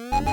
Squirrels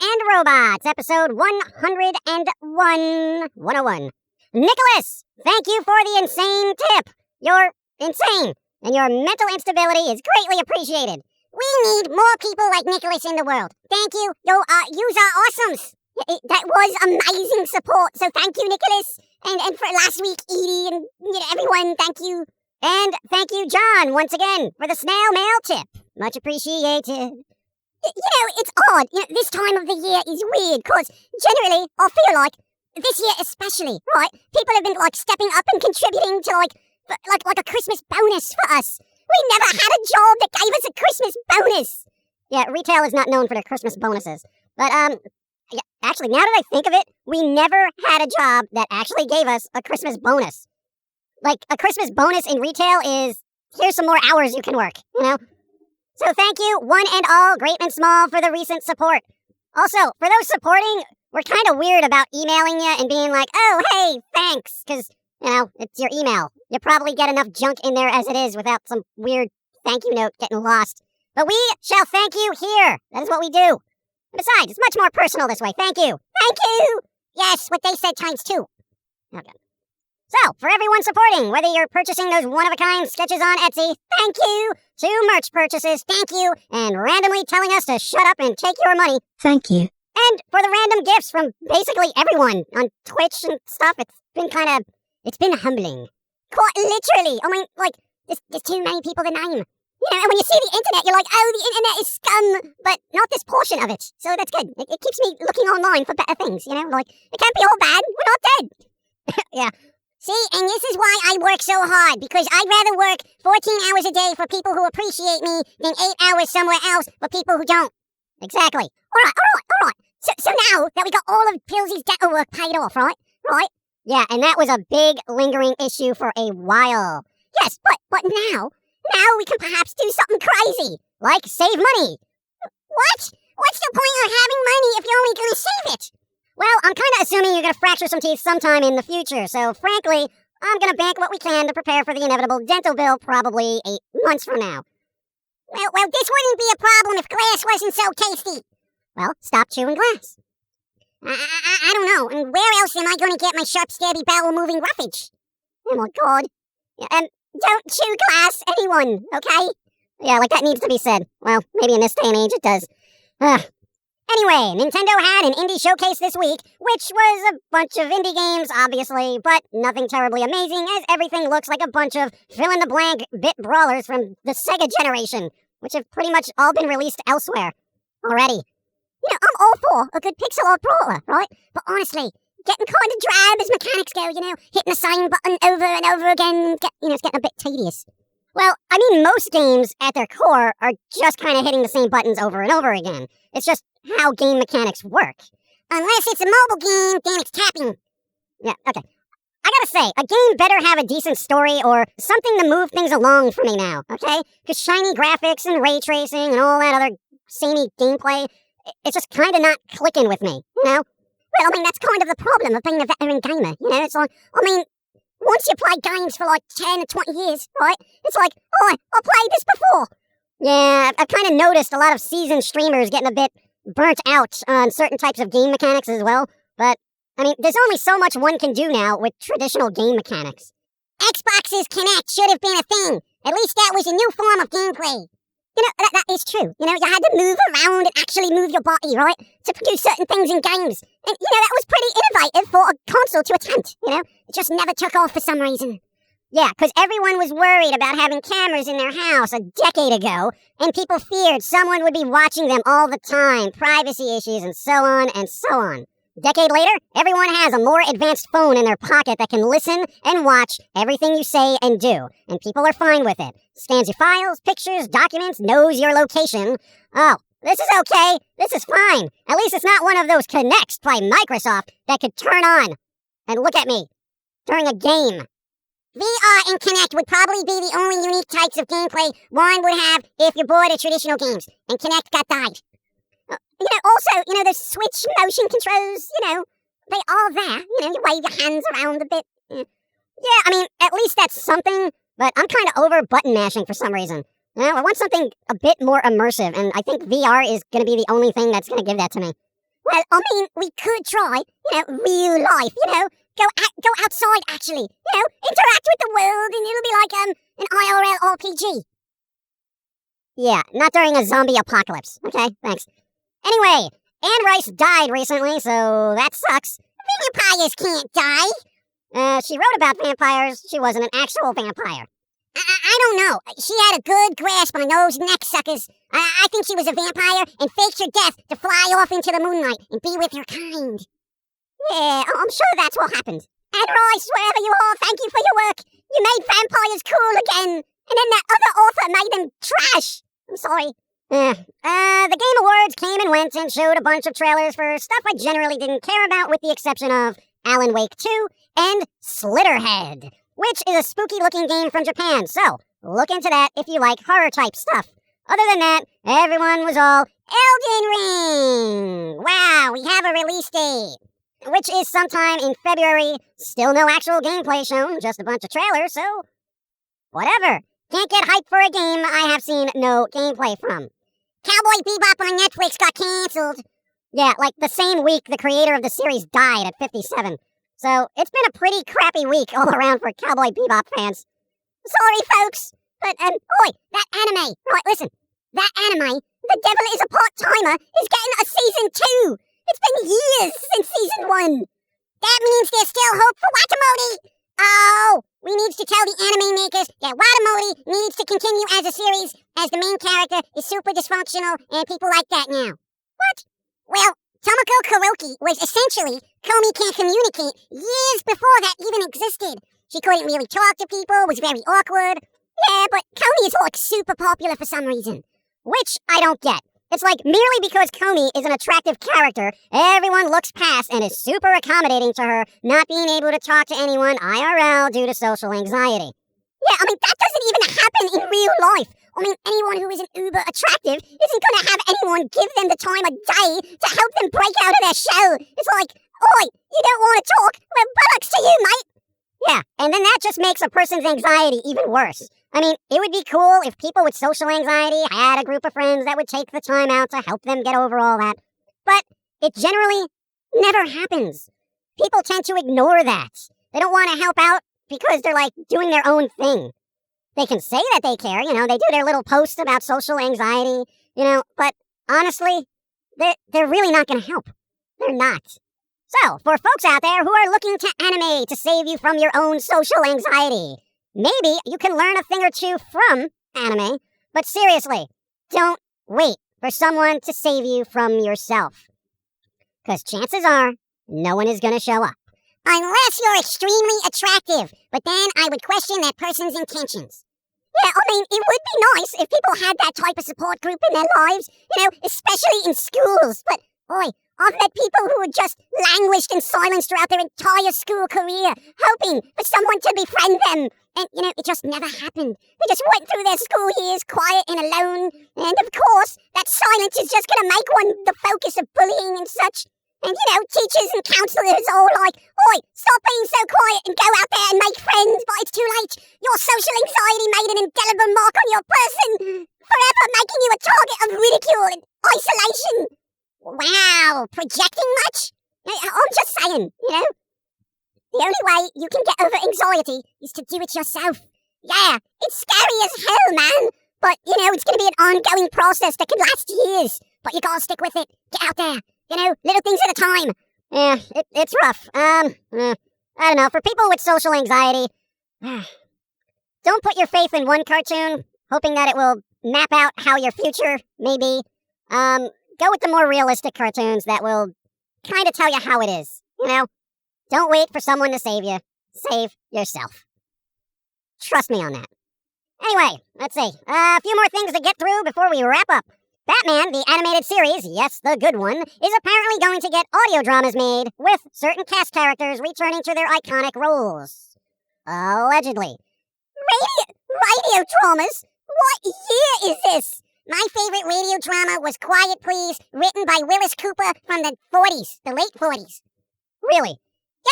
and Robots, episode 101. Nicholas, thank you for the insane tip. You're insane, and your mental instability is greatly appreciated. We need more people like Nicholas in the world. Thank you. Yous are awesomes. That was amazing support, so thank you, Nicholas. And for last week, Edie, and everyone, thank you. And thank you, John, once again, for the snail mail tip. Much appreciated. It's odd. This time of the year is weird, because generally, I feel like, this year especially, right, people have been, stepping up and contributing to, like a Christmas bonus for us. We never had a job that gave us a Christmas bonus. Yeah, retail is not known for their Christmas bonuses. But, actually, now that I think of it, we never had a job that actually gave us a Christmas bonus. Like, a Christmas bonus in retail is, here's some more hours you can work, So thank you, one and all, great and small, for the recent support. Also, for those supporting, we're kind of weird about emailing you and being like, oh, hey, thanks, because, it's your email. You probably get enough junk in there as it is without some weird thank you note getting lost. But we shall thank you here. That is what we do. Besides, it's much more personal this way. Thank you. Thank you. Yes, what they said times 2. Okay. So, for everyone supporting, whether you're purchasing those one-of-a-kind sketches on Etsy, thank you. To merch purchases, thank you. And randomly telling us to shut up and take your money, thank you. And for the random gifts from basically everyone on Twitch and stuff, it's been humbling. Quite literally. I mean, there's too many people to name. And when you see the internet, you're like, oh, the internet is scum, but not this portion of it. So that's good. It keeps me looking online for better things, it can't be all bad. We're not dead. Yeah. See, and this is why I work so hard, because I'd rather work 14 hours a day for people who appreciate me than 8 hours somewhere else for people who don't. Exactly. All right. So now that we got all of Pilz-E's dental work paid off, right? Yeah, and that was a big lingering issue for a while. Yes, but now we can perhaps do something crazy, like save money. What? What's the point of having money if you're only going to save it? Well, I'm kind of assuming you're going to fracture some teeth sometime in the future, so frankly, I'm going to bank what we can to prepare for the inevitable dental bill probably 8 months from now. Well, this wouldn't be a problem if glass wasn't so tasty. Well, stop chewing glass. I don't know, and where else am I going to get my sharp, stabby, bowel-moving roughage? Oh my god. And don't chew glass, anyone, okay? Yeah, that needs to be said. Well, maybe in this day and age it does. Anyway, Nintendo had an indie showcase this week, which was a bunch of indie games, obviously, but nothing terribly amazing, as everything looks like a bunch of fill-in-the-blank bit brawlers from the Sega generation, which have pretty much all been released elsewhere already. I'm all for a good pixel art brawler, right? But honestly, getting kind of drab as mechanics go, hitting the same button over and over again, it's getting a bit tedious. Well, I mean, most games, at their core, are just kind of hitting the same buttons over and over again. It's just how game mechanics work. Unless it's a mobile game, then it's tapping. Yeah, okay. I gotta say, a game better have a decent story or something to move things along for me now, okay? Because shiny graphics and ray tracing and all that other samey gameplay, it's just kind of not clicking with me, Well, I mean, that's kind of the problem of being a veteran gamer, It's like, once you play games for 10 or 20 years, right? It's like, oh, I played this before. Yeah, I've kind of noticed a lot of seasoned streamers getting a bit burnt out on certain types of game mechanics as well. But, I mean, there's only so much one can do now with traditional game mechanics. Xbox's Kinect should have been a thing. At least that was a new form of gameplay. That is true. You had to move around and actually move your body, right? To do certain things in games. And, that was pretty innovative for a console to attempt, It just never took off for some reason. Yeah, because everyone was worried about having cameras in their house a decade ago, and people feared someone would be watching them all the time, privacy issues, and so on and so on. A decade later, everyone has a more advanced phone in their pocket that can listen and watch everything you say and do, and people are fine with it. Scans your files, pictures, documents, knows your location. Oh, this is okay. This is fine. At least it's not one of those Kinects by Microsoft that could turn on and look at me during a game. VR and Kinect would probably be the only unique types of gameplay one would have if you're bored of traditional games, and Kinect got died. Also, the Switch motion controls, they are there. You wave your hands around a bit. Yeah, I mean, at least that's something, but I'm kind of over button mashing for some reason. I want something a bit more immersive, and I think VR is going to be the only thing that's going to give that to me. Well, I mean, we could try, real life, go outside, actually, interact with the world, and it'll be like, an IRL RPG. Yeah, not during a zombie apocalypse. Okay, thanks. Anyway, Anne Rice died recently, so that sucks. Vampires can't die. She wrote about vampires. She wasn't an actual vampire. I don't know. She had a good grasp on those neck suckers. I think she was a vampire and faked her death to fly off into the moonlight and be with her kind. Yeah, I'm sure that's what happened. Anne Rice, wherever you are, thank you for your work. You made vampires cool again. And then that other author made them trash. I'm sorry. The Game Awards came and went and showed a bunch of trailers for stuff I generally didn't care about, with the exception of Alan Wake 2 and Slitterhead, which is a spooky-looking game from Japan, so look into that if you like horror-type stuff. Other than that, everyone was all Elden Ring! Wow, we have a release date, which is sometime in February. Still no actual gameplay shown, just a bunch of trailers, so whatever. Can't get hyped for a game I have seen no gameplay from. Cowboy Bebop on Netflix got cancelled. Yeah, like the same week the creator of the series died at 57. So it's been a pretty crappy week all around for Cowboy Bebop fans. Sorry, folks, but, that anime. Right, listen. That anime, The Devil is a Part-Timer, is getting a Season 2. It's been years since Season 1. That means there's still hope for Whatamodi. Oh, we need to tell the anime makers that Whatamodi needs to continue as a series, as the main character is super dysfunctional and people like that now. What? Well, Tomoko Kuroki was essentially Komi Can't Communicate years before that even existed. She couldn't really talk to people, was very awkward. Yeah, but Komi is like super popular for some reason, which I don't get. It's like merely because Komi is an attractive character, everyone looks past and is super accommodating to her not being able to talk to anyone IRL due to social anxiety. Yeah, I mean, that doesn't even happen in real life. I mean, anyone who isn't uber attractive isn't going to have anyone give them the time of day to help them break out of their shell. It's like, oi, you don't want to talk? Well, buttocks to you, mate. Yeah, and then that just makes a person's anxiety even worse. I mean, it would be cool if people with social anxiety had a group of friends that would take the time out to help them get over all that. But it generally never happens. People tend to ignore that. They don't want to help out because they're, like, doing their own thing. They can say that they care, they do their little posts about social anxiety, but honestly, they're really not going to help. They're not. So, for folks out there who are looking to anime to save you from your own social anxiety, maybe you can learn a thing or two from anime, but seriously, don't wait for someone to save you from yourself. Because chances are, no one is going to show up. Unless you're extremely attractive, but then I would question that person's intentions. Yeah, I mean, it would be nice if people had that type of support group in their lives, especially in schools. But, I've met people who had just languished in silence throughout their entire school career, hoping for someone to befriend them. And, it just never happened. They just went through their school years quiet and alone. And, of course, that silence is just going to make one the focus of bullying and such. And, teachers and counselors are all like, oi, stop being so quiet and go out there and make friends, but it's too late. Your social anxiety made an indelible mark on your person, forever making you a target of ridicule and isolation. Wow, projecting much? I'm just saying, The only way you can get over anxiety is to do it yourself. Yeah, it's scary as hell, man. But, it's going to be an ongoing process that could last years. But you gotta stick with it. Get out there. Little things at a time. Yeah, it's rough. I don't know. For people with social anxiety, don't put your faith in one cartoon, hoping that it will map out how your future may be. Go with the more realistic cartoons that will kind of tell you how it is. Don't wait for someone to save you. Save yourself. Trust me on that. Anyway, let's see. A few more things to get through before we wrap up. Batman, the animated series, yes, the good one, is apparently going to get audio dramas made, with certain cast characters returning to their iconic roles. Allegedly. Radio dramas? What year is this? My favorite radio drama was Quiet Please, written by Willis Cooper from the 40s, the late 40s. Really?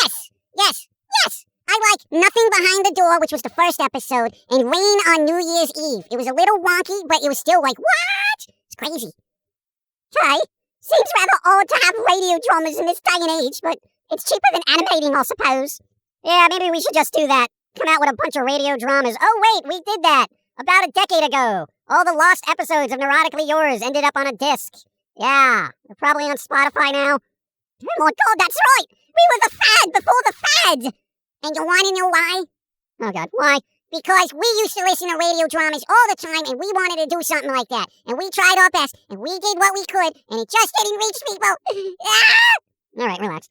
Yes. I like Nothing Behind the Door, which was the first episode, and Rain on New Year's Eve. It was a little wonky, but it was still like, what? It's crazy. Okay. Seems rather odd to have radio dramas in this day and age, but it's cheaper than animating, I suppose. Yeah, maybe we should just do that. Come out with a bunch of radio dramas. Oh, wait, we did that about a decade ago. All the lost episodes of Neurotically Yours ended up on a disc. Yeah, they're probably on Spotify now. Oh my God, that's right! We were the fad before the fad! And you want to know why? Oh God, why? Because we used to listen to radio dramas all the time, and we wanted to do something like that. And we tried our best, and we did what we could, and it just didn't reach people. Alright, relax.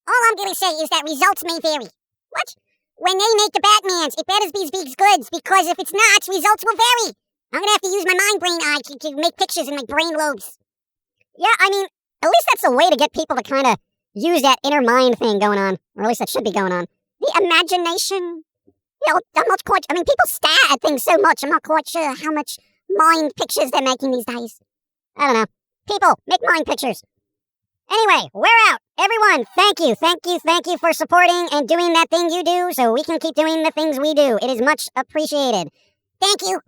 All I'm gonna say is that results may vary. What? When they make the Batmans, it better be goods, because if it's not, results will vary. I'm gonna have to use my mind-brain eye to make pictures in my brain lobes. Yeah, I mean, at least that's a way to get people to kind of use that inner mind thing going on. Or at least that should be going on. The imagination. You know, I'm not quite... I mean, people stare at things so much, I'm not quite sure how much mind pictures they're making these days. I don't know. People, make mind pictures. Anyway, we're out. Everyone, thank you for supporting and doing that thing you do so we can keep doing the things we do. It is much appreciated. Thank you.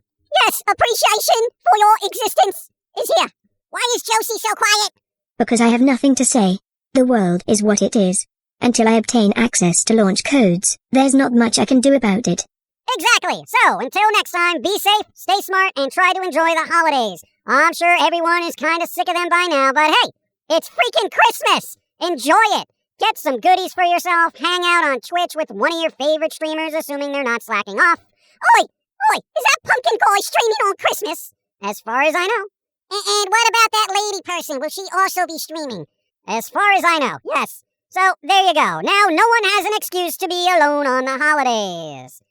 Yes, appreciation for your existence is here. Why is Josie so quiet? Because I have nothing to say. The world is what it is. Until I obtain access to launch codes, there's not much I can do about it. Exactly. So, until next time, be safe, stay smart, and try to enjoy the holidays. I'm sure everyone is kind of sick of them by now, but hey, it's freaking Christmas! Enjoy it! Get some goodies for yourself, hang out on Twitch with one of your favorite streamers, assuming they're not slacking off. Oi, is that pumpkin guy streaming on Christmas? As far as I know. And what about that lady person? Will she also be streaming? As far as I know, yes. So, there you go. Now, no one has an excuse to be alone on the holidays.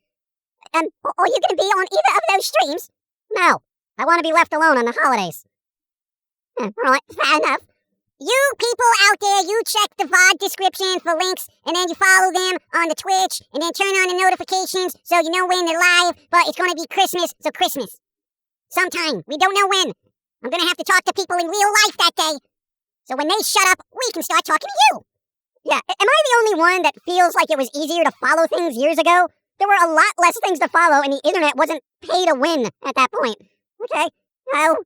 Are you going to be on either of those streams? No. I want to be left alone on the holidays. Alright, fair enough. You people out there, you check the VOD description for links, and then you follow them on the Twitch, and then turn on the notifications so you know when they're live, but it's going to be Christmas, so Christmas. Sometime. We don't know when. I'm going to have to talk to people in real life that day. So when they shut up, we can start talking to you. Yeah, am I the only one that feels like it was easier to follow things years ago? There were a lot less things to follow, and the internet wasn't pay to win at that point. Okay. Ow.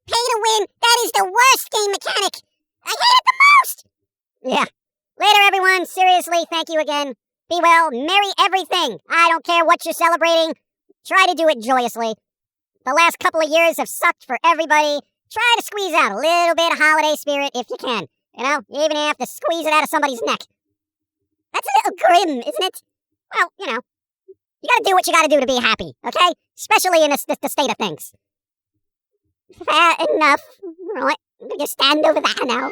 Pay to win. That is the worst game mechanic. I hate it the most. Yeah. Later, everyone. Seriously, thank you again. Be well. Merry everything. I don't care what you're celebrating. Try to do it joyously. The last couple of years have sucked for everybody. Try to squeeze out a little bit of holiday spirit if you can. You know, you even have to squeeze it out of somebody's neck. That's a little grim, isn't it? Well, you know, you gotta do what you gotta do to be happy, okay? Especially in the state of things. Fair enough. Right, I'm gonna stand over there now.